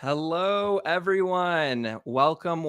Hello, everyone. Welcome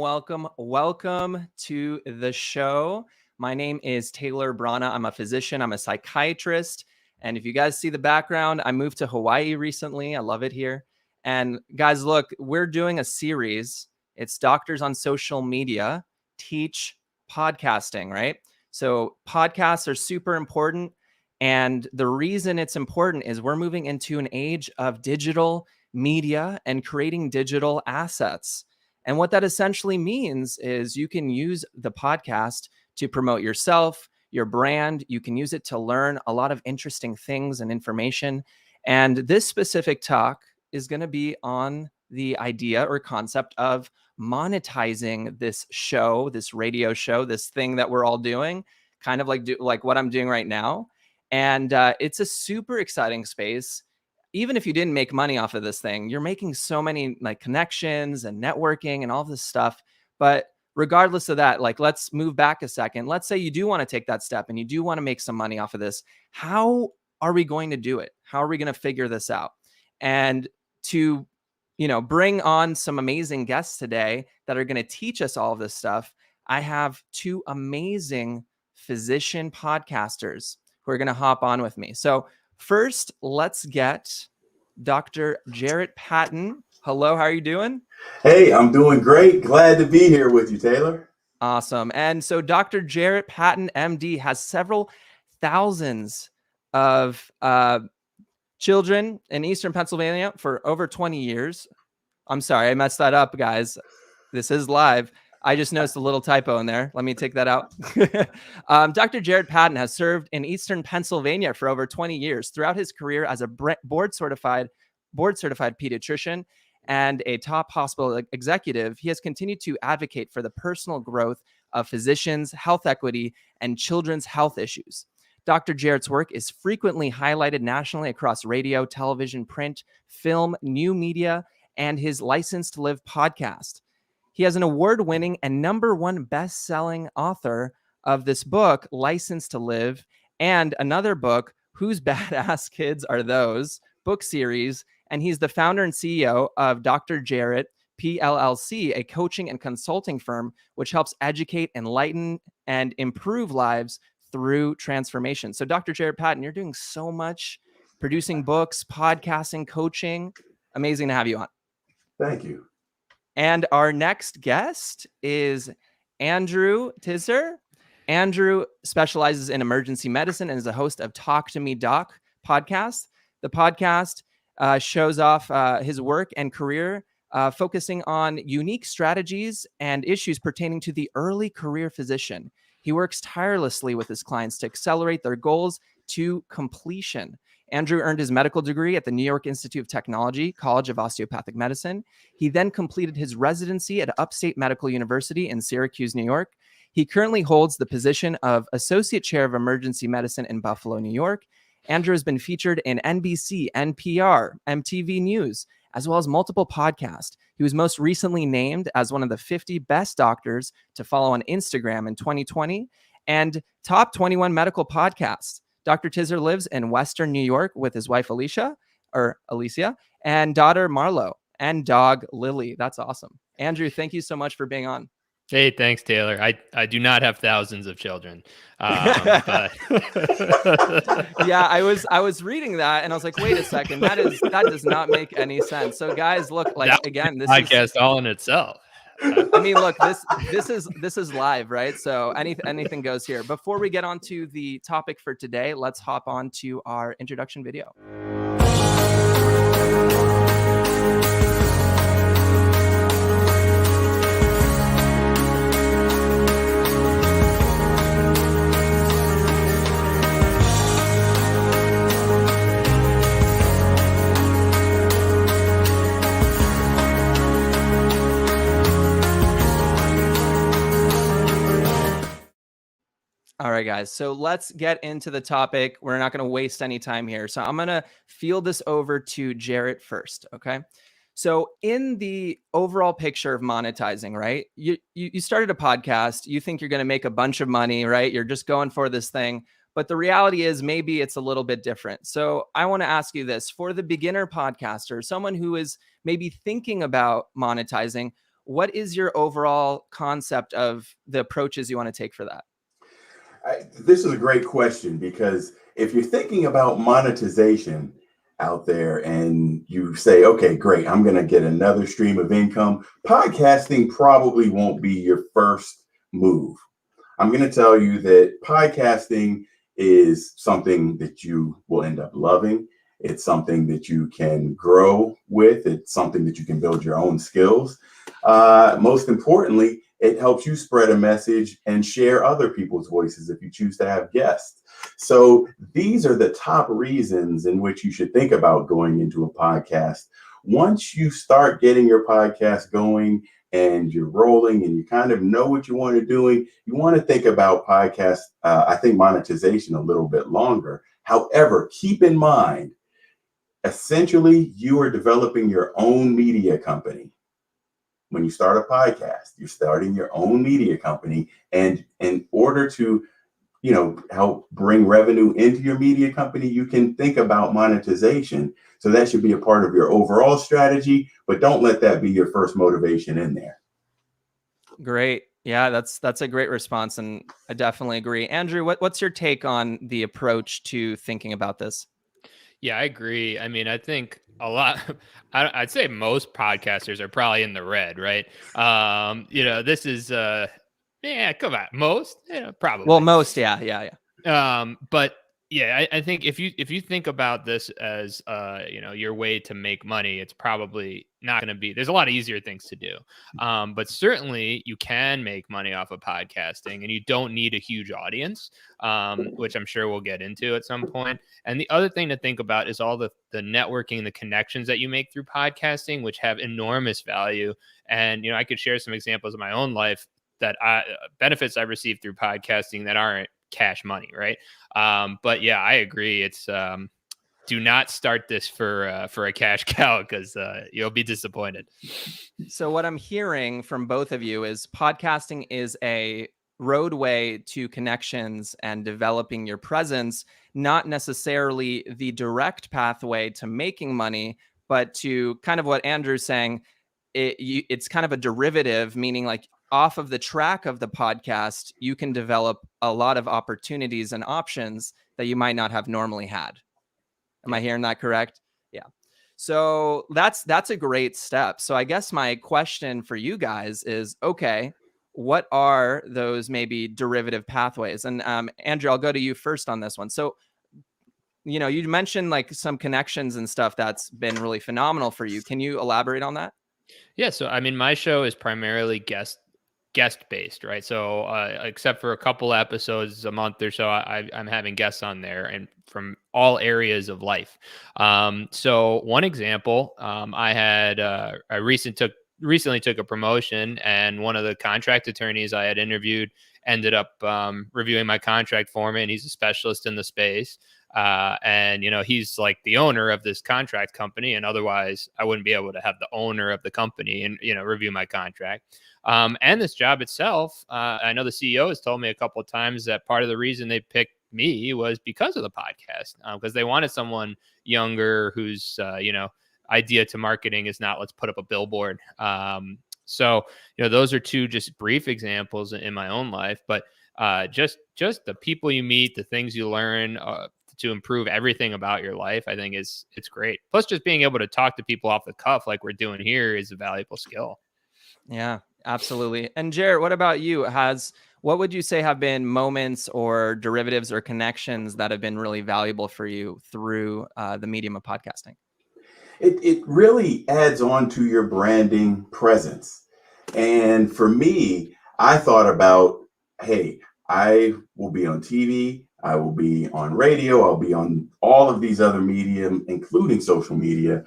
to the show. My name is Taylor Brana. I'm a physician, I'm a psychiatrist. And if you guys see the background, I moved to Hawaii recently. I love it here. And guys, look, we're doing a series. It's Doctors on Social Media Teach Podcasting, right? So, podcasts are super important. And the reason it's important is we're moving into an age of digital media and creating digital assets. And what that essentially means is you can use the podcast to promote yourself, your brand. You can use it to learn a lot of interesting things and information. And this specific talk is going to be on the idea or concept of monetizing this show, this radio show, this thing that we're all doing, kind of like what I'm doing right now. And it's a super exciting space. Even if you didn't make money off of this thing, you're making so many like connections and networking and all this stuff. But regardless of that, like, let's move back a second. Let's say you do want to take that step and you do want to make some money off of this. How are we going to do it? How are we going to figure this out? And to, bring on some amazing guests today that are going to teach us all of this stuff, I have two amazing physician podcasters who are going to hop on with me. So first, let's get Dr. Jarrett Patton. Hello, how are you doing? Hey, I'm doing great. Glad to be here with you, Taylor. Awesome. And so Dr. Jarrett Patton, MD, has several thousands of children in Eastern Pennsylvania for over 20 years. I'm sorry, I messed that up, guys. This is live. I just noticed a little typo in there. Let me take that out. Dr. Jarrett Patton has served in Eastern Pennsylvania for over 20 years. Throughout his career as a board-certified pediatrician and a top hospital executive, he has continued to advocate for the personal growth of physicians, health equity, and children's health issues. Dr. Jarrett's work is frequently highlighted nationally across radio, television, print, film, new media, and his License to Live podcast. He has an award-winning and #1 best-selling author of this book, License to Live, and another book, Whose Badass Kids Are Those? Book series. And he's the founder and CEO of Dr. Jarrett PLLC, a coaching and consulting firm which helps educate, enlighten, and improve lives through transformation. So Dr. Jarrett Patton, you're doing so much, producing books, podcasting, coaching. Amazing to have you on. Thank you. And our next guest is Andrew Tisser. Andrew specializes in emergency medicine and is the host of Talk to Me Doc podcast. The podcast shows off his work and career, focusing on unique strategies and issues pertaining to the early career physician. He works tirelessly with his clients to accelerate their goals to completion. Andrew earned his medical degree at the New York Institute of Technology, College of Osteopathic Medicine. He then completed his residency at Upstate Medical University in Syracuse, New York. He currently holds the position of Associate Chair of Emergency Medicine in Buffalo, New York. Andrew has been featured in NBC, NPR, MTV News, as well as multiple podcasts. He was most recently named as one of the 50 best doctors to follow on Instagram in 2020 and top 21 medical podcasts. Dr. Tisser lives in Western New York with his wife, Alicia, and daughter, Marlo, and dog, Lily. That's awesome. Andrew, thank you so much for being on. Hey, thanks, Taylor. I do not have thousands of children. But yeah, I was reading that and I was like, wait a second, that does not make any sense. So guys, look, like, again, this podcast all in itself. I mean, look, this is live, right? So anything goes here. Before we get on to the topic for today, let's hop on to our introduction video. All right, guys. So let's get into the topic. We're not going to waste any time here. So I'm going to field this over to Jarrett first. Okay. So in the overall picture of monetizing, right? You started a podcast. You think you're going to make a bunch of money, right? You're just going for this thing. But the reality is maybe it's a little bit different. So I want to ask you this: for the beginner podcaster, someone who is maybe thinking about monetizing, what is your overall concept of the approaches you want to take for that? This is a great question, because if you're thinking about monetization out there and you say, okay, great, I'm going to get another stream of income, podcasting probably won't be your first move. I'm going to tell you that podcasting is something that you will end up loving. It's something that you can grow with. It's something that you can build your own skills. Most importantly, it helps you spread a message and share other people's voices if you choose to have guests. So these are the top reasons in which you should think about going into a podcast. Once you start getting your podcast going and you're rolling and you kind of know what you want to do, you want to think about podcasts, I think monetization a little bit longer. However, keep in mind, essentially, you are developing your own media company. When you start a podcast, you're starting your own media company. And in order to, help bring revenue into your media company, you can think about monetization. So that should be a part of your overall strategy, but don't let that be your first motivation in there. Great. Yeah, that's a great response, and I definitely agree. Andrew, what's your take on the approach to thinking about this? Yeah, I agree. I mean, I think a lot, I'd say most podcasters are probably in the red, right? This is, yeah, come on, most, probably. Well, most, yeah. But yeah, I think if you think about this as your way to make money, it's probably not going to be. There's a lot of easier things to do, but certainly you can make money off of podcasting, and you don't need a huge audience, which I'm sure we'll get into at some point. And the other thing to think about is all the networking, the connections that you make through podcasting, which have enormous value. And I could share some examples of my own life that benefits I've received through podcasting that aren't cash money, right? But yeah, I agree. It's do not start this for a cash cow, because you'll be disappointed. So what I'm hearing from both of you is podcasting is a roadway to connections and developing your presence, not necessarily the direct pathway to making money, but to kind of what Andrew's saying, it's kind of a derivative, meaning like off of the track of the podcast, you can develop a lot of opportunities and options that you might not have normally had. Am I hearing that correct? Yeah. So that's a great step. So I guess my question for you guys is, okay, what are those maybe derivative pathways? And Andrew, I'll go to you first on this one. So, you mentioned like some connections and stuff that's been really phenomenal for you. Can you elaborate on that? Yeah, so I mean, my show is primarily guest based, right? So except for a couple episodes a month or so, I'm having guests on there, and from all areas of life. So one example, I recently took a promotion, and one of the contract attorneys I had interviewed ended up reviewing my contract for me, and he's a specialist in the space. And he's like the owner of this contract company, and otherwise I wouldn't be able to have the owner of the company and review my contract. And this job itself, I know the CEO has told me a couple of times that part of the reason they picked me was because of the podcast, because they wanted someone younger whose idea to marketing is not let's put up a billboard. So those are two just brief examples in my own life, but just the people you meet, the things you learn to improve everything about your life, I think it's great. Plus, just being able to talk to people off the cuff like we're doing here is a valuable skill. Yeah, absolutely. And Jared, what about you? What would you say have been moments or derivatives or connections that have been really valuable for you through the medium of podcasting? It really adds on to your branding presence. And for me, I thought about, hey, I will be on TV, I will be on radio, I'll be on all of these other medium, including social media.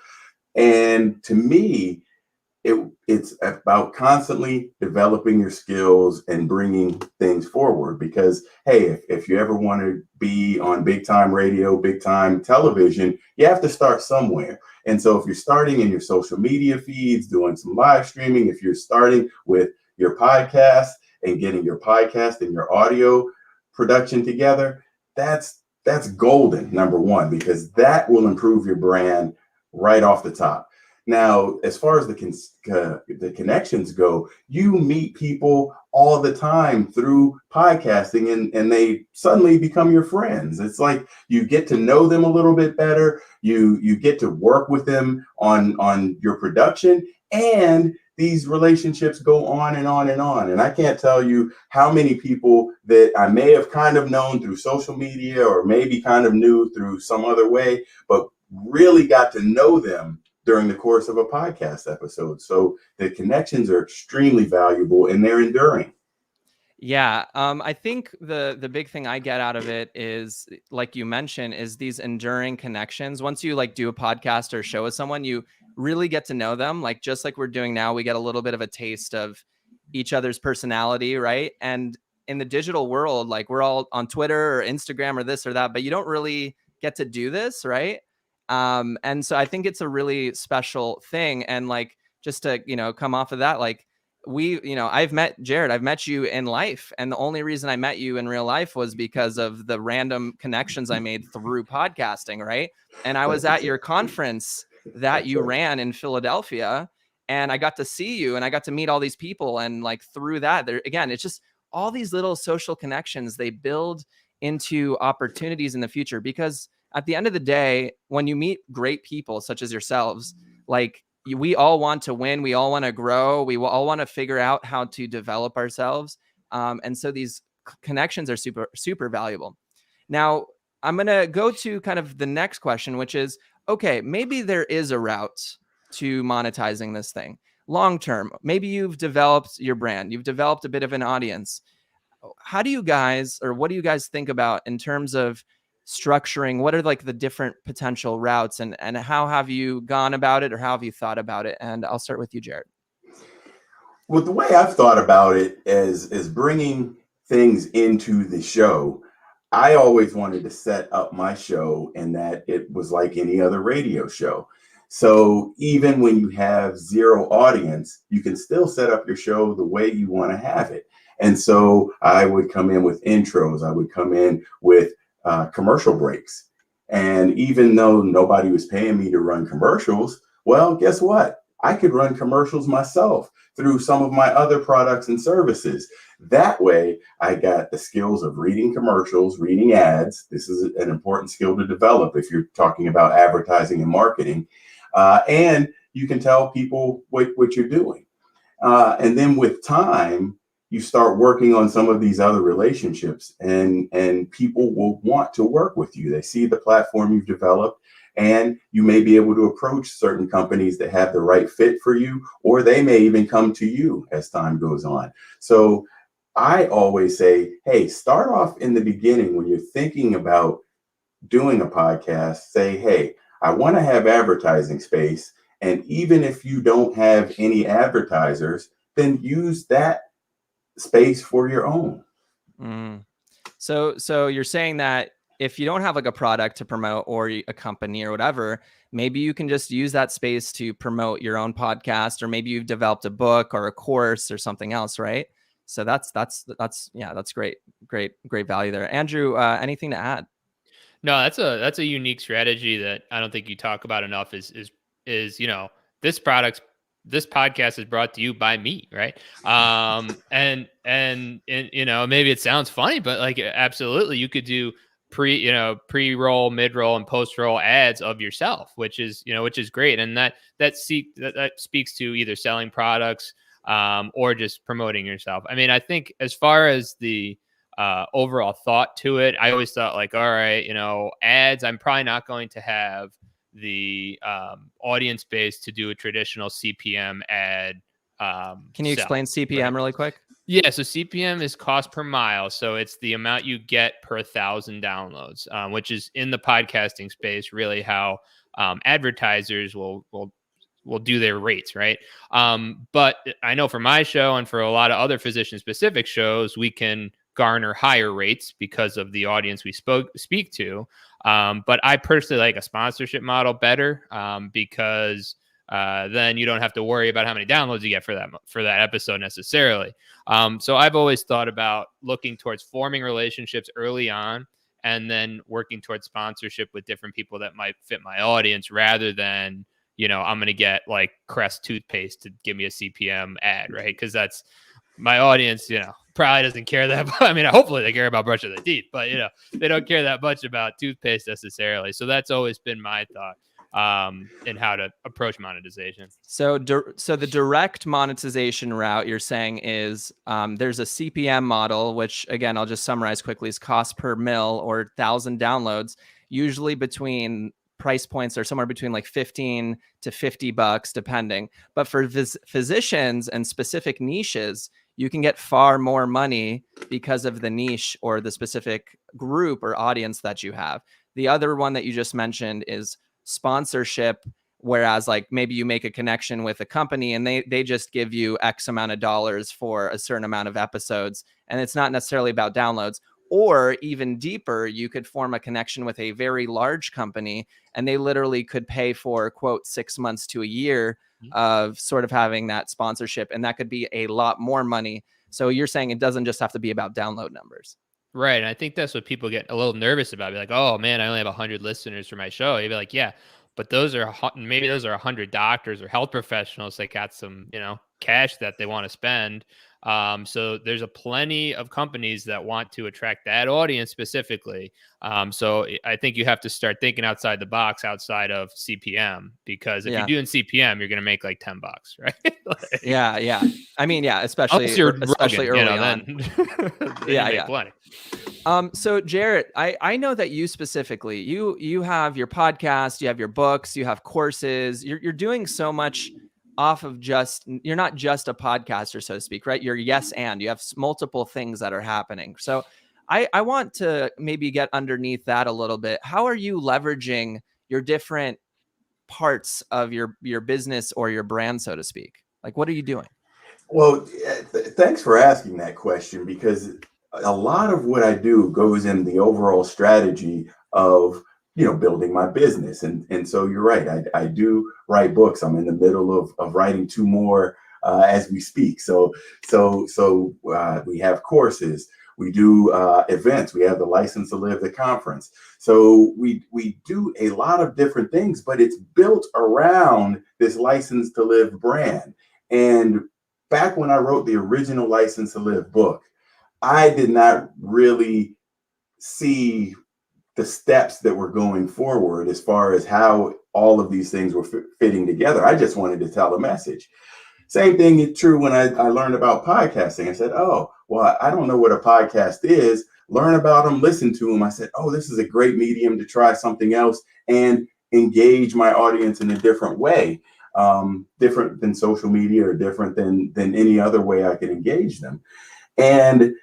And to me, it's about constantly developing your skills and bringing things forward, because hey, if you ever want to be on big time radio, big time television, you have to start somewhere. And so if you're starting in your social media feeds, doing some live streaming, if you're starting with your podcast and getting your podcast and your audio production together, that's golden, number one, because that will improve your brand right off the top. Now, as far as the connections go, you meet people all the time through podcasting, and they suddenly become your friends. It's like you get to know them a little bit better. You get to work with them on your production, and these relationships go on and on and on. And I can't tell you how many people that I may have kind of known through social media or maybe kind of knew through some other way, but really got to know them during the course of a podcast episode. So the connections are extremely valuable and they're enduring. Yeah, I think the big thing I get out of it is, like you mentioned, is these enduring connections. Once you like do a podcast or show with someone, you really get to know them. Like just like we're doing now, we get a little bit of a taste of each other's personality, right? And in the digital world, like we're all on Twitter or Instagram or this or that, but you don't really get to do this, right? And so I think it's a really special thing. And like just to come off of that, like I've met Jared, I've met you in life, and the only reason I met you in real life was because of the random connections I made through podcasting, right? And I was at your conference that you ran in Philadelphia, and I got to see you and I got to meet all these people, and like through that, there again, it's just all these little social connections, they build into opportunities in the future. Because at the end of the day, when you meet great people such as yourselves, like we all want to win, we all want to grow, we all want to figure out how to develop ourselves, and so these connections are super valuable. Now I'm going to go to kind of the next question, which is, okay, maybe there is a route to monetizing this thing long term. Maybe you've developed your brand, you've developed a bit of an audience. How do you guys, or what do you guys think about in terms of structuring? What are like the different potential routes, and how have you gone about it, or how have you thought about it? And I'll start with you, Jared. Well, the way I've thought about it is bringing things into the show. I always wanted to set up my show in that it was like any other radio show. So even when you have zero audience, you can still set up your show the way you want to have it. And so I would come in with intros. I would come in with commercial breaks. And even though nobody was paying me to run commercials, well, guess what? I could run commercials myself through some of my other products and services. That way, I got the skills of reading commercials, reading ads. This is an important skill to develop if you're talking about advertising and marketing. And you can tell people what you're doing. And then with time, you start working on some of these other relationships, and people will want to work with you. They see the platform you've developed, and you may be able to approach certain companies that have the right fit for you, or they may even come to you as time goes on. So I always say, hey, start off in the beginning when you're thinking about doing a podcast. Say, hey, I want to have advertising space. And even if you don't have any advertisers, then use that space for your own. So you're saying that if you don't have like a product to promote or a company or whatever, maybe you can just use that space to promote your own podcast, or maybe you've developed a book or a course or something else, right? So that's great value there. Andrew, anything to add? No, that's a unique strategy that I don't think you talk about enough. Is this podcast is brought to you by me, right? And maybe it sounds funny, but like absolutely, you could do pre-roll, mid-roll, and post-roll ads of yourself, which is great, and that speaks to either selling products or just promoting yourself. I mean, I think as far as the overall thought to it, I always thought like, all right, ads, I'm probably not going to have the audience base to do a traditional CPM ad. Can you explain CPM really quick? Yeah, so CPM is cost per mile. So it's the amount you get per 1,000 downloads, which is in the podcasting space, really how advertisers will do their rates, right? But I know for my show and for a lot of other physician-specific shows, we can garner higher rates because of the audience we speak to. But I personally like a sponsorship model better because then you don't have to worry about how many downloads you get for that episode necessarily. So I've always thought about looking towards forming relationships early on, and then working towards sponsorship with different people that might fit my audience, rather than, I'm going to get like Crest toothpaste to give me a CPM ad, right? Because that's my audience, probably doesn't care that. I mean, hopefully they care about brushing their teeth, but they don't care that much about toothpaste necessarily. So that's always been my thought in how to approach monetization. So the direct monetization route you're saying is there's a CPM model, which again, I'll just summarize quickly, is cost per mil or 1,000 downloads, usually between price points are somewhere between like 15 to $50 depending. But for physicians and specific niches, you can get far more money because of the niche or the specific group or audience that you have. The other one that you just mentioned is sponsorship, whereas like maybe you make a connection with a company and they just give you X amount of dollars for a certain amount of episodes, and it's not necessarily about downloads. Or even deeper, you could form a connection with a very large company and they literally could pay for, quote, 6 months to a year of sort of having that sponsorship, and that could be a lot more money. So you're saying it doesn't just have to be about download numbers. Right. And I think that's what people get a little nervous about. Be like, oh man, I only have 100 listeners for my show. You'd be like, yeah, but maybe those are 100 doctors or health professionals that got some, cash that they want to spend. So there's a plenty of companies that want to attract that audience specifically. So I think you have to start thinking outside the box, outside of CPM, because if you're doing CPM, you're going to make like $10, right? Like, yeah. I mean, yeah, especially Rogan, early on. Then yeah. Plenty. So Jarrett, I know that you specifically, you have your podcast, you have your books, you have courses, you're doing so much off of you're not just a podcaster, so to speak, right? You're yes, and you have multiple things that are happening. So I want to maybe get underneath that a little bit. How are you leveraging your different parts of your business or your brand, so to speak? Like, what are you doing? Well, thanks for asking that question, because a lot of what I do goes in the overall strategy of building my business. And so you're right. I do write books. I'm in the middle of writing 2 more as we speak. So we have courses. We do events. We have the License to Live, the conference. So we do a lot of different things, but it's built around this License to Live brand. And back when I wrote the original License to Live book, I did not really see the steps that were going forward as far as how all of these things were fitting together. I just wanted to tell a message. Same thing is true when I learned about podcasting. I said, oh, well, I don't know what a podcast is. Learn about them, listen to them. I said, oh, this is a great medium to try something else and engage my audience in a different way, different than social media or different than any other way I could engage them. And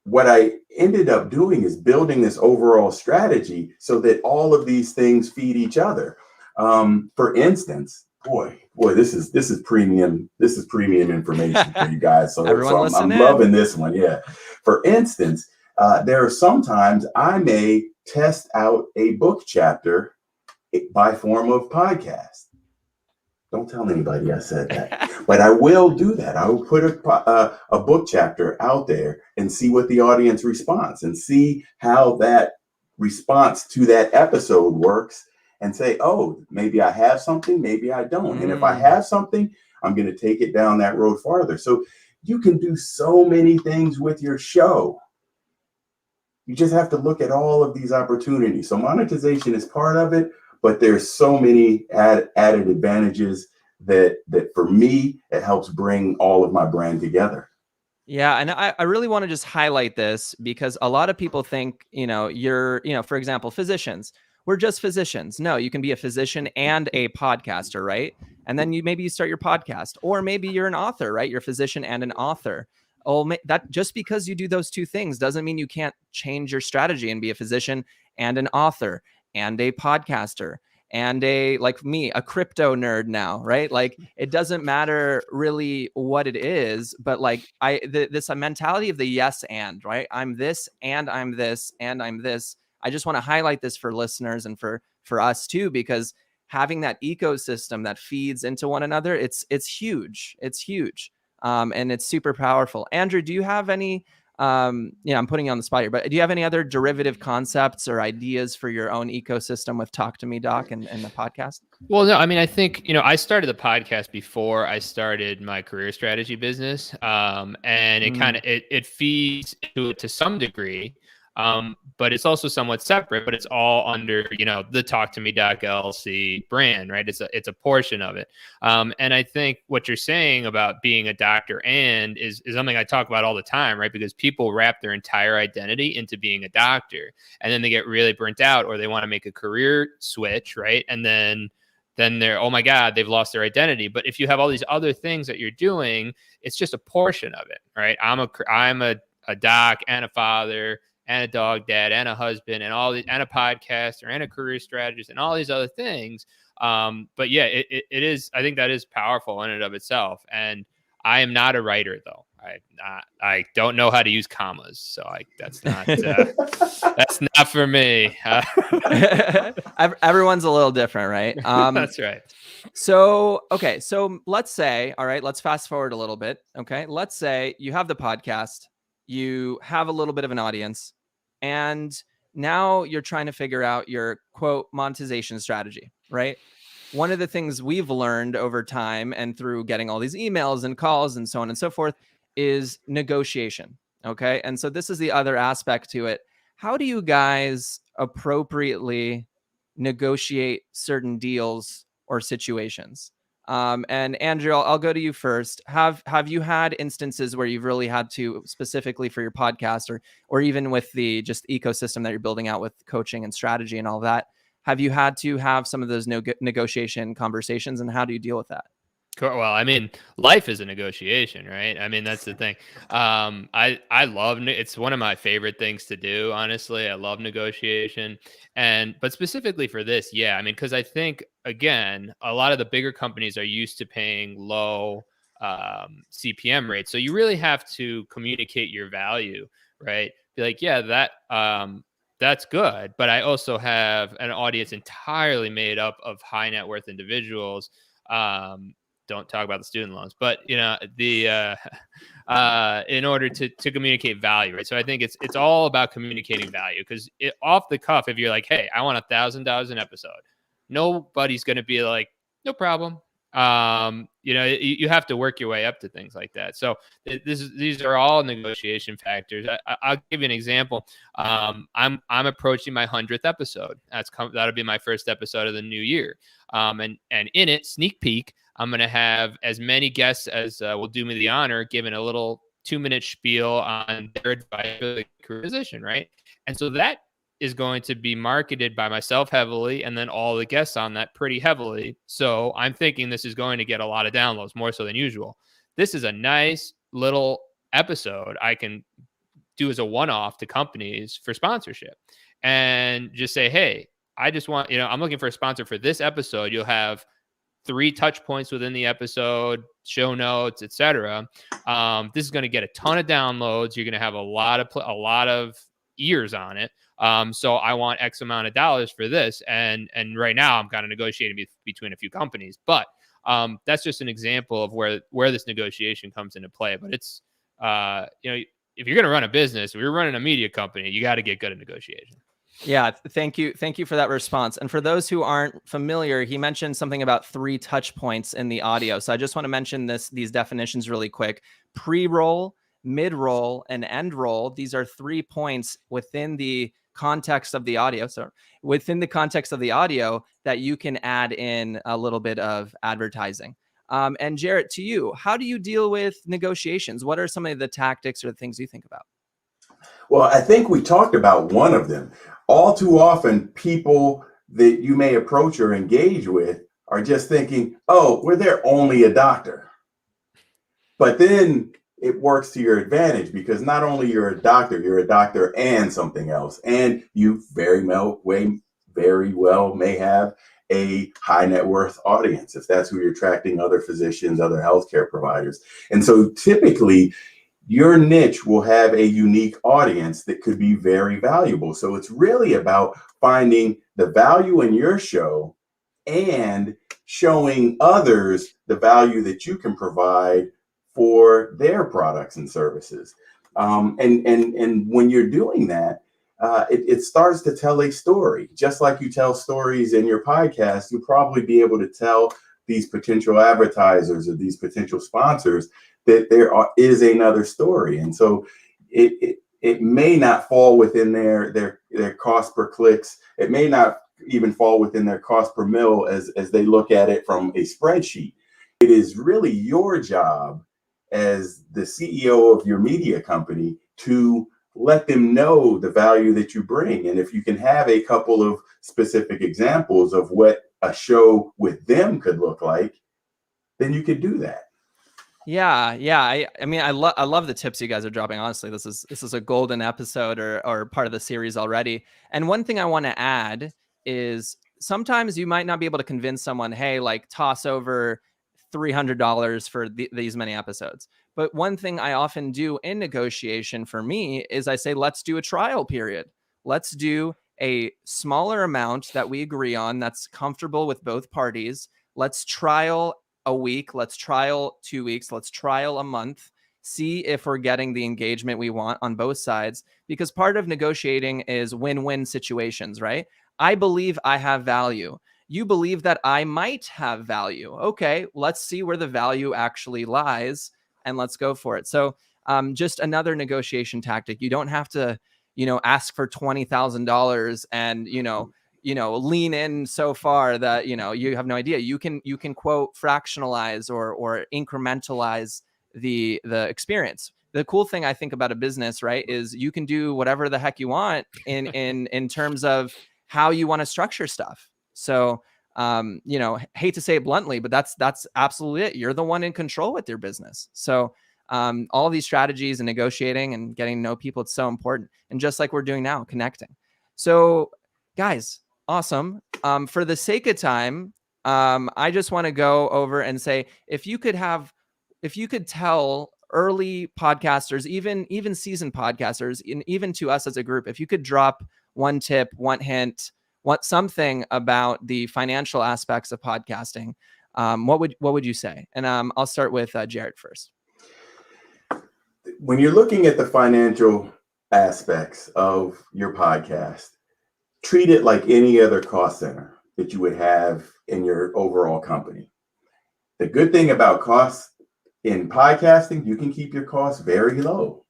what I ended up doing is building this overall strategy so that all of these things feed each other. For instance, boy, this is premium. This is premium information for you guys. So, I'm loving this one. Yeah. For instance, there are sometimes I may test out a book chapter by form of podcast. Don't tell anybody I said that, but I will do that. I will put a book chapter out there and see what the audience responds and see how that response to that episode works and say, oh, maybe I have something, maybe I don't. And if I have something, I'm going to take it down that road farther. So you can do so many things with your show. You just have to look at all of these opportunities. So monetization is part of it, but there's so many added advantages that for me, it helps bring all of my brand together. Yeah. And I really want to just highlight this because a lot of people think, for example, physicians, we're just physicians. No, you can be a physician and a podcaster, right? And then maybe you start your podcast, or maybe you're an author, right? You're a physician and an author. Oh, that just because you do those 2 things doesn't mean you can't change your strategy and be a physician and an author and a podcaster and like me, a crypto nerd now, right? Like it doesn't matter really what it is, but like this mentality of the yes and, right? I'm this and I'm this and I'm this. I just want to highlight this for listeners and for us too, because having that ecosystem that feeds into one another, it's huge. It's huge. And it's super powerful. Andrew, do you have any I'm putting you on the spot here, but do you have any other derivative concepts or ideas for your own ecosystem with Talk to Me Doc and the podcast? Well, no, I mean, I think, I started the podcast before I started my career strategy business. And it kind of, it feeds into it to some degree. But it's also somewhat separate, but it's all under, the Talk to Me Doc LLC brand, right? It's a portion of it. And I think what you're saying about being a doctor and is something I talk about all the time, right? Because people wrap their entire identity into being a doctor, and then they get really burnt out, or they want to make a career switch, right? And then they're, oh my God, they've lost their identity. But if you have all these other things that you're doing, it's just a portion of it, right? I'm a doc and a father and a dog dad and a husband and and a podcaster and a career strategist and all these other things. But yeah, it is, I think that is powerful in and of itself. And I am not a writer though. I don't know how to use commas. So that's not for me. Everyone's a little different, right? That's right. So, okay. So let's say, all right, let's fast forward a little bit. Okay. Let's say you have the podcast, you have a little bit of an audience, and now you're trying to figure out your quote monetization strategy, right? One of the things we've learned over time and through getting all these emails and calls and so on and so forth is negotiation. Okay. And so this is the other aspect to it. How do you guys appropriately negotiate certain deals or situations? And Andrew, I'll go to you first. Have you had instances where you've really had to, specifically for your podcast or even with the just ecosystem that you're building out with coaching and strategy and all that, have you had to have some of those negotiation conversations, and how do you deal with that? Well, I mean, life is a negotiation, right? I mean, that's the thing. I love it's one of my favorite things to do. Honestly, I love negotiation, but specifically for this, yeah. I mean, because I think again, a lot of the bigger companies are used to paying low CPM rates, so you really have to communicate your value, right? Be like, yeah, that's good, but I also have an audience entirely made up of high net worth individuals. Don't talk about the student loans, but in order to communicate value, right? So I think it's all about communicating value, because off the cuff, if you're like, hey, I want $1,000 an episode, nobody's going to be like, no problem. You have to work your way up to things like that. So these are all negotiation factors. I'll give you an example. I'm approaching my 100th episode. That'll be my first episode of the new year. And in it, sneak peek, I'm going to have as many guests as will do me the honor, giving a little 2-minute spiel on their advice for the career position, right? And so that is going to be marketed by myself heavily, and then all the guests on that pretty heavily. So I'm thinking this is going to get a lot of downloads, more so than usual. This is a nice little episode I can do as a one-off to companies for sponsorship, and just say, hey, I just want, I'm looking for a sponsor for this episode. You'll have 3 touch points within the episode, show notes, etc. This is going to get a ton of downloads. You're going to have a lot of ears on it. So I want X amount of dollars for this. And right now I'm kind of negotiating between a few companies, but that's just an example of where this negotiation comes into play. But it's, if you're going to run a business, if you're running a media company, you got to get good at negotiation. Yeah, thank you for that response. And for those who aren't familiar, he mentioned something about 3 touch points in the audio. So I just want to mention these definitions really quick. Pre-roll, mid-roll, and end roll. These are 3 points within the context of the audio. So within the context of the audio that you can add in a little bit of advertising. And Jarrett, to you, how do you deal with negotiations? What are some of the tactics or the things you think about? Well, I think we talked about one of them. All too often, people that you may approach or engage with are just thinking, oh, well, they're only a doctor. But then it works to your advantage, because not only you're a doctor and something else. And you very well may have a high net worth audience, if that's who you're attracting, other physicians, other healthcare providers. And so typically, your niche will have a unique audience that could be very valuable. So it's really about finding the value in your show and showing others the value that you can provide for their products and services. And when you're doing that, it starts to tell a story. Just like you tell stories in your podcast, you'll probably be able to tell these potential advertisers or these potential sponsors that is another story. And so it may not fall within their cost per clicks. It may not even fall within their cost per mil as they look at it from a spreadsheet. It is really your job as the CEO of your media company to let them know the value that you bring. And if you can have a couple of specific examples of what a show with them could look like, then you could do that. Yeah, yeah. I mean, I love the tips you guys are dropping. Honestly, this is a golden episode or part of the series already. And one thing I want to add is sometimes you might not be able to convince someone, hey, like toss over $300 for these many episodes. But one thing I often do in negotiation for me is I say, let's do a trial period. Let's do a smaller amount that we agree on that's comfortable with both parties. Let's trial a week, let's trial 2 weeks, let's trial a month, see if we're getting the engagement we want on both sides. Because part of negotiating is win-win situations, right? I believe I have value. You believe that I might have value. Okay, let's see where the value actually lies and let's go for it. So just another negotiation tactic. You don't have to, ask for $20,000 and, lean in so far that you have no idea. You can quote fractionalize or incrementalize the experience. The cool thing I think about a business, right, is you can do whatever the heck you want in terms of how you want to structure stuff. So hate to say it bluntly, but that's absolutely it. You're the one in control with your business. So all these strategies and negotiating and getting to know people, it's so important. And just like we're doing now, connecting. So guys, awesome. For the sake of time, I just want to go over and say, if you could tell early podcasters, even seasoned podcasters, and even to us as a group, if you could drop one tip, one hint, something about the financial aspects of podcasting, what would you say? And I'll start with Jared first. When you're looking at the financial aspects of your podcast, treat it like any other cost center that you would have in your overall company. The good thing about costs in podcasting, you can keep your costs very low.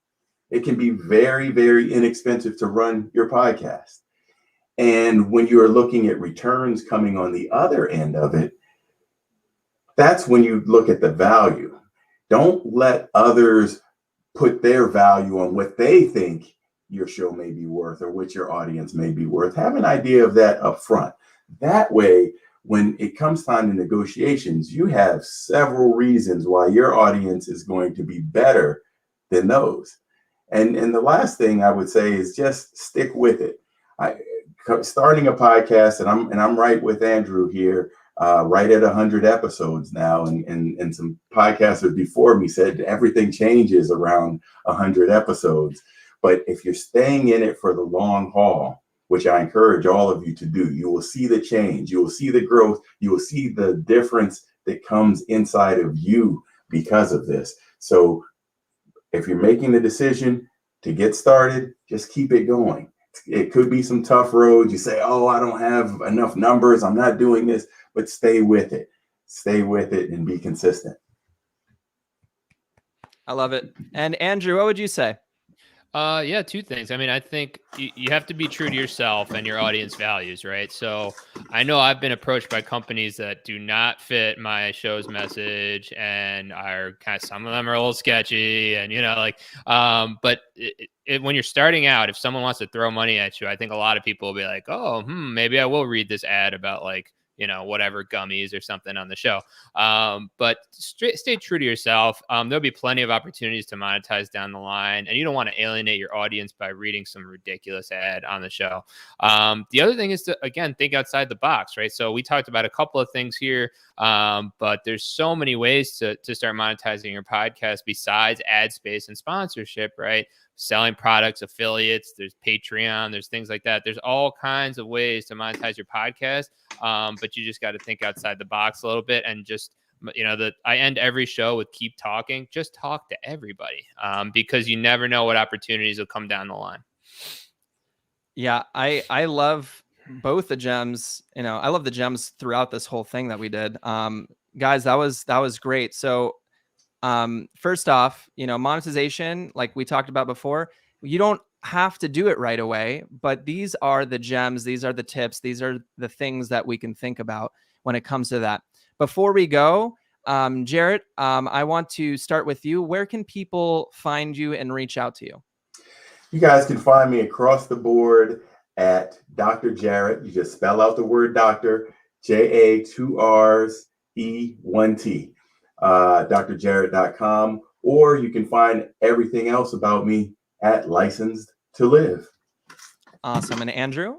It can be very, very inexpensive to run your podcast. And when you are looking at returns coming on the other end of it, that's when you look at the value. Don't let others put their value on what they think your show may be worth or what your audience may be worth. Have an idea of that up front. That way, when it comes time to negotiations, you have several reasons why your audience is going to be better than those. And the last thing I would say is just stick with it. Starting a podcast, and I'm right with Andrew here, right at 100 episodes now, and some podcasters before me said everything changes around 100 episodes. But if you're staying in it for the long haul, which I encourage all of you to do, you will see the change, you will see the growth, you will see the difference that comes inside of you because of this. So if you're making the decision to get started, just keep it going. It could be some tough roads. You say, oh, I don't have enough numbers, I'm not doing this, but stay with it. Stay with it and be consistent. I love it. And Andrew, what would you say? Yeah, two things. I mean, I think you have to be true to yourself and your audience values, right? So I know I've been approached by companies that do not fit my show's message and are some of them are a little sketchy and, but when you're starting out, if someone wants to throw money at you, I think a lot of people will be like, oh, maybe I will read this ad about whatever gummies or something on the show. But stay true to yourself. There'll be plenty of opportunities to monetize down the line, and you don't want to alienate your audience by reading some ridiculous ad on the show. The other thing is to, again, think outside the box, right? So we talked about a couple of things here, but there's so many ways to start monetizing your podcast besides ad space and sponsorship, right? Selling products, affiliates, there's Patreon, there's things like that. There's all kinds of ways to monetize your podcast. But you just got to think outside the box a little bit and just that I end every show with keep talking. Just talk to everybody, because you never know what opportunities will come down the line. Yeah, I love both the gems. I love the gems throughout this whole thing that we did. Guys, that was great. So first off, monetization, like we talked about before, you don't have to do it right away, but these are the gems, these are the tips, these are the things that we can think about when it comes to that. Before we go, Jarrett, I want to start with you. Where can people find you and reach out to you? You guys can find me across the board at Dr. Jarrett. You just spell out the word doctor, J-A, 2 R's, E, 1 T, drjarrett.com. Or you can find everything else about me at Licensed to Live. Awesome. And Andrew?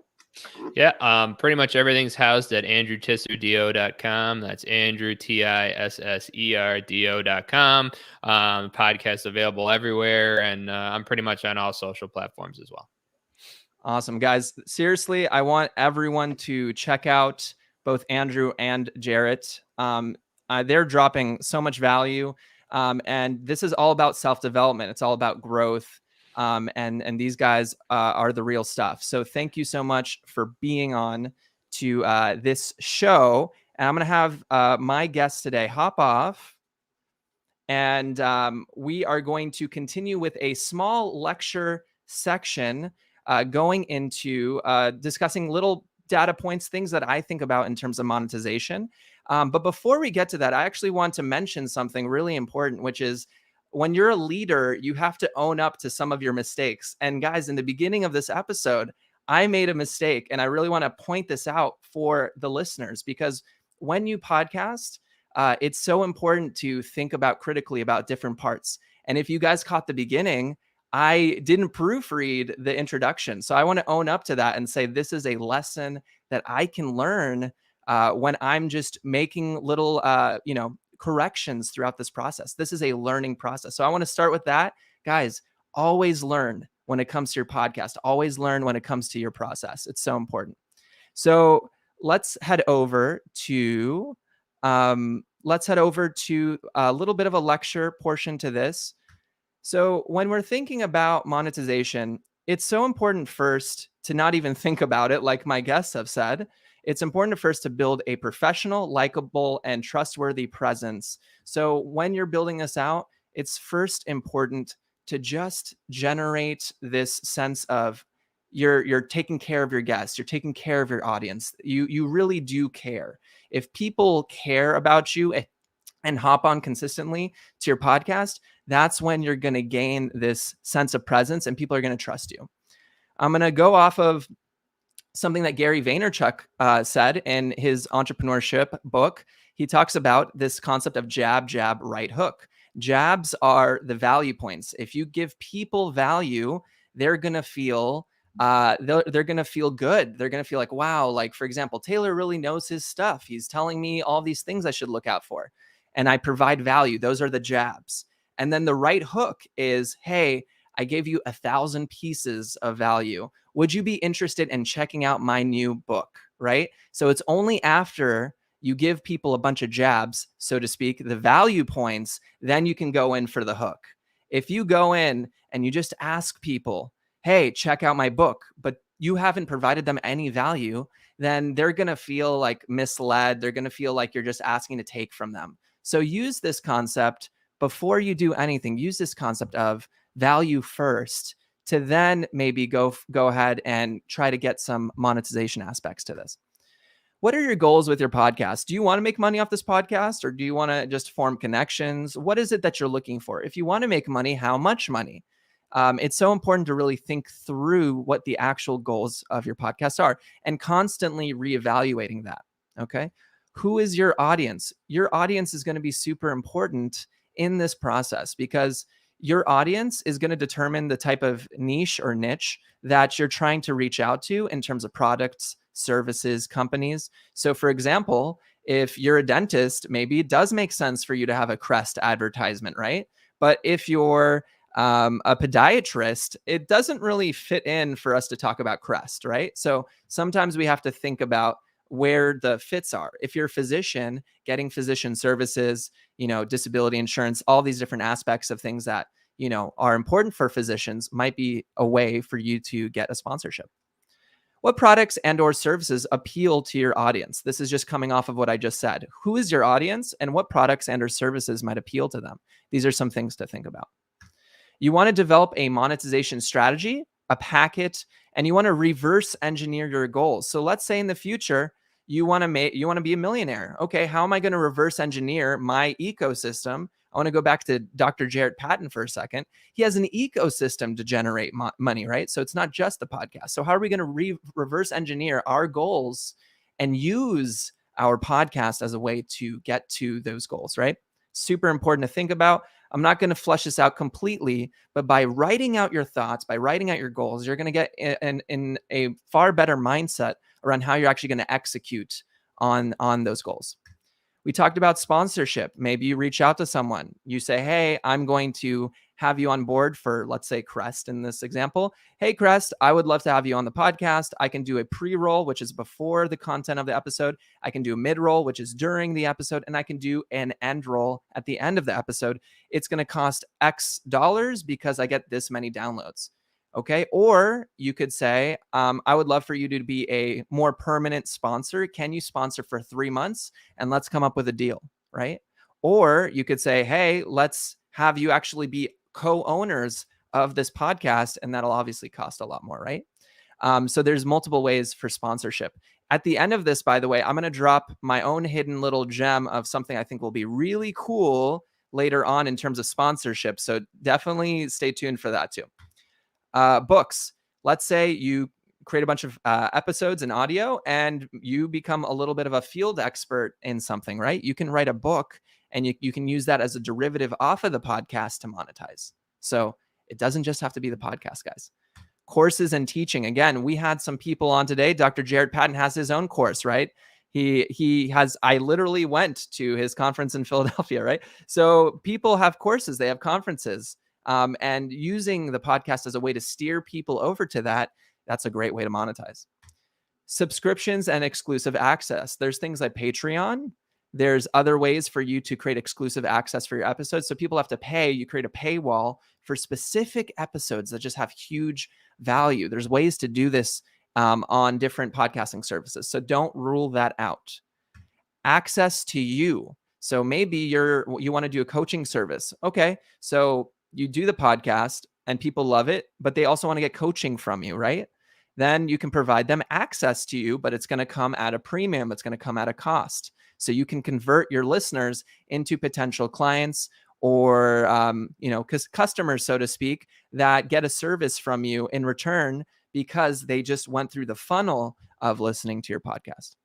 Yeah, pretty much everything's housed at andrewtisserdo.com. That's Andrew, TISSERDO.com. Podcast available everywhere, and I'm pretty much on all social platforms as well. Awesome, guys. Seriously, I want everyone to check out both Andrew and Jarrett. They're dropping so much value, and this is all about self-development. It's all about growth. And these guys are the real stuff. So thank you so much for being on to this show. And I'm going to have my guest today hop off. And we are going to continue with a small lecture section going into discussing little data points, things that I think about in terms of monetization. But before we get to that, I actually want to mention something really important, which is when you're a leader, you have to own up to some of your mistakes. And guys, in the beginning of this episode, I made a mistake. And I really want to point this out for the listeners, because when you podcast, it's so important to think about critically about different parts. And if you guys caught the beginning, I didn't proofread the introduction. So I want to own up to that and say, this is a lesson that I can learn when I'm just making little, corrections throughout this process. This is a learning process. So I want to start with that. Guys, always learn when it comes to your podcast. Always learn when it comes to your process. It's so important. So let's head over to a little bit of a lecture portion to this. So when we're thinking about monetization, it's so important first to not even think about it, like my guests have said. It's important first to build a professional, likable, and trustworthy presence. So when you're building this out, it's first important to just generate this sense of you're taking care of your guests, you're taking care of your audience. You really do care. If people care about you and hop on consistently to your podcast, that's when you're going to gain this sense of presence and people are going to trust you. I'm going to go off of something that Gary Vaynerchuk said in his entrepreneurship book. He talks about this concept of jab, jab, right hook. Jabs are the value points. If you give people value, they're going to feel they're going to feel good. They're going to feel like, wow, like for example, Taylor really knows his stuff. He's telling me all these things I should look out for. And I provide value. Those are the jabs. And then the right hook is, hey, I gave you 1,000 pieces of value. Would you be interested in checking out my new book? Right? So it's only after you give people a bunch of jabs, so to speak, the value points, then you can go in for the hook. If you go in and you just ask people, hey, check out my book, but you haven't provided them any value, then they're going to feel like misled. They're going to feel like you're just asking to take from them. So use this concept before you do anything. Use this concept of value first to then maybe go ahead and try to get some monetization aspects to this. What are your goals with your podcast? Do you want to make money off this podcast, or do you want to just form connections? What is it that you're looking for? If you want to make money, how much money? It's so important to really think through what the actual goals of your podcast are and constantly reevaluating that. Okay. Who is your audience? Your audience is going to be super important in this process because your audience is going to determine the type of niche or niche that you're trying to reach out to in terms of products, services, companies. So for example, if you're a dentist, maybe it does make sense for you to have a Crest advertisement, right? But if you're a podiatrist, it doesn't really fit in for us to talk about Crest, right? So sometimes we have to think about where the fits are. If you're a physician, getting physician services, disability insurance, all these different aspects of things that, are important for physicians might be a way for you to get a sponsorship. What products and or services appeal to your audience? This is just coming off of what I just said. Who is your audience and what products and or services might appeal to them? These are some things to think about. You want to develop a monetization strategy, a packet, and you want to reverse engineer your goals. So let's say in the future, you want to be a millionaire. Okay, how am I going to reverse engineer my ecosystem? I want to go back to Dr. Jared Patton for a second. He has an ecosystem to generate money, right? So it's not just the podcast. So how are we going to reverse engineer our goals and use our podcast as a way to get to those goals, right? Super important to think about. I'm not going to flesh this out completely, but by writing out your thoughts, by writing out your goals, you're going to get in a far better mindset around how you're actually going to execute on those goals. We talked about sponsorship. Maybe you reach out to someone. You say, hey, I'm going to have you on board for, let's say, Crest in this example. Hey, Crest, I would love to have you on the podcast. I can do a pre-roll, which is before the content of the episode. I can do a mid-roll, which is during the episode. And I can do an end roll at the end of the episode. It's going to cost X dollars because I get this many downloads. Okay. Or you could say, I would love for you to be a more permanent sponsor. Can you sponsor for 3 months and let's come up with a deal, right? Or you could say, hey, let's have you actually be co-owners of this podcast. And that'll obviously cost a lot more, right? So there's multiple ways for sponsorship. At the end of this, by the way, I'm going to drop my own hidden little gem of something I think will be really cool later on in terms of sponsorship. So definitely stay tuned for that too. Books. Let's say you create a bunch of episodes in audio and you become a little bit of a field expert in something, right? You can write a book and you can use that as a derivative off of the podcast to monetize. So it doesn't just have to be the podcast, guys. Courses and teaching. Again, we had some people on today. Dr. Jared Patton has his own course, right? He has, I literally went to his conference in Philadelphia, right? So people have courses, they have conferences. And using the podcast as a way to steer people over to that's a great way to monetize. Subscriptions and exclusive access. There's things like Patreon. There's other ways for you to create exclusive access for your episodes. So people have to pay. You create a paywall for specific episodes that just have huge value. There's ways to do this on different podcasting services. So don't rule that out. Access to you. So maybe you want to do a coaching service. Okay. So you do the podcast and people love it, but they also want to get coaching from you, right? Then you can provide them access to you, but it's going to come at a premium. It's going to come at a cost. So you can convert your listeners into potential clients or, customers, so to speak, that get a service from you in return because they just went through the funnel of listening to your podcast.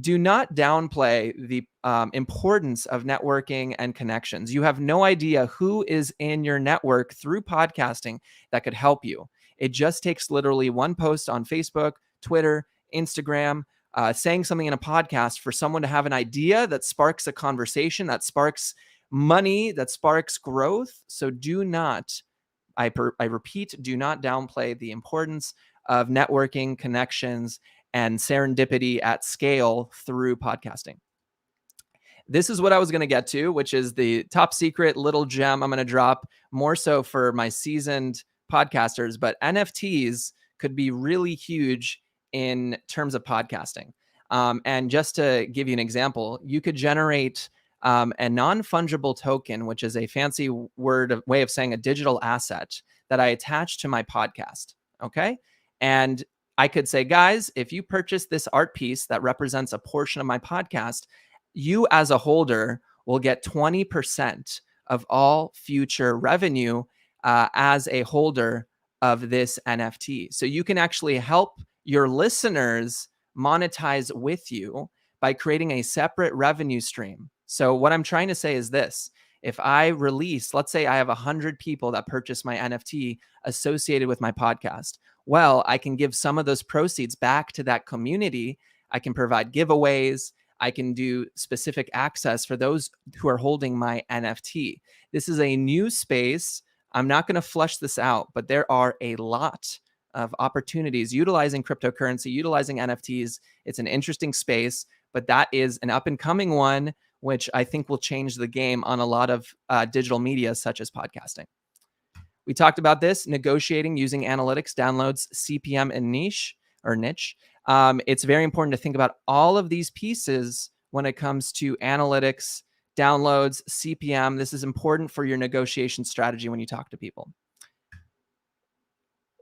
Do not downplay the importance of networking and connections. You have no idea who is in your network through podcasting that could help you. It just takes literally one post on Facebook, Twitter, Instagram, saying something in a podcast for someone to have an idea that sparks a conversation, that sparks money, that sparks growth. So do not, I repeat, do not downplay the importance of networking, connections, and serendipity at scale through podcasting. This is what I was going to get to, which is the top secret little gem I'm going to drop more so for my seasoned podcasters, but NFTs could be really huge in terms of podcasting. And just to give you an example, you could generate a non-fungible token, which is a fancy way of saying a digital asset that I attach to my podcast. Okay. And I could say, guys, if you purchase this art piece that represents a portion of my podcast, you as a holder will get 20% of all future revenue as a holder of this NFT. So you can actually help your listeners monetize with you by creating a separate revenue stream. So what I'm trying to say is this. If I release, let's say I have 100 people that purchase my NFT associated with my podcast, well, I can give some of those proceeds back to that community. I can provide giveaways. I can do specific access for those who are holding my NFT. This is a new space. I'm not going to flesh this out, but there are a lot of opportunities utilizing cryptocurrency, utilizing NFTs. It's an interesting space, but that is an up and coming one, which I think will change the game on a lot of digital media, such as podcasting. We talked about this, negotiating using analytics, downloads, CPM, and niche. It's very important to think about all of these pieces when it comes to analytics, downloads, CPM. This is important for your negotiation strategy when you talk to people.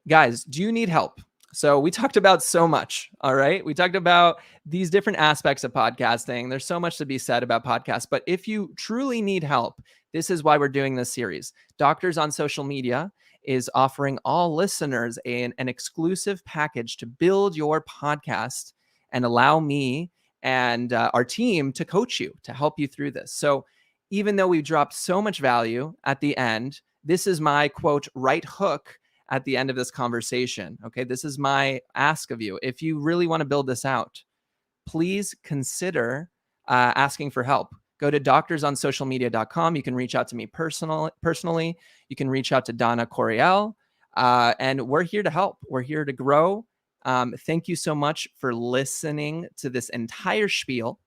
Guys, do you need help? So we talked about so much, all right? We talked about these different aspects of podcasting. There's so much to be said about podcasts, but if you truly need help, this is why we're doing this series. Doctors on Social Media is offering all listeners an exclusive package to build your podcast and allow me and our team to coach you, to help you through this. So even though we've dropped so much value at the end, this is my quote, right hook at the end of this conversation. Okay, this is my ask of you. If you really want to build this out, please consider asking for help. Go to doctorsonsocialmedia.com. You can reach out to me personally. You can reach out to Donna Coriel, and we're here to help. We're here to grow. Thank you so much for listening to this entire spiel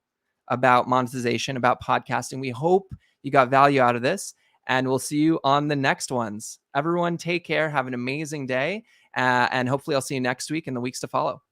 about monetization, about podcasting. We hope you got value out of this, and we'll see you on the next ones. Everyone, take care. Have an amazing day, and hopefully I'll see you next week and the weeks to follow.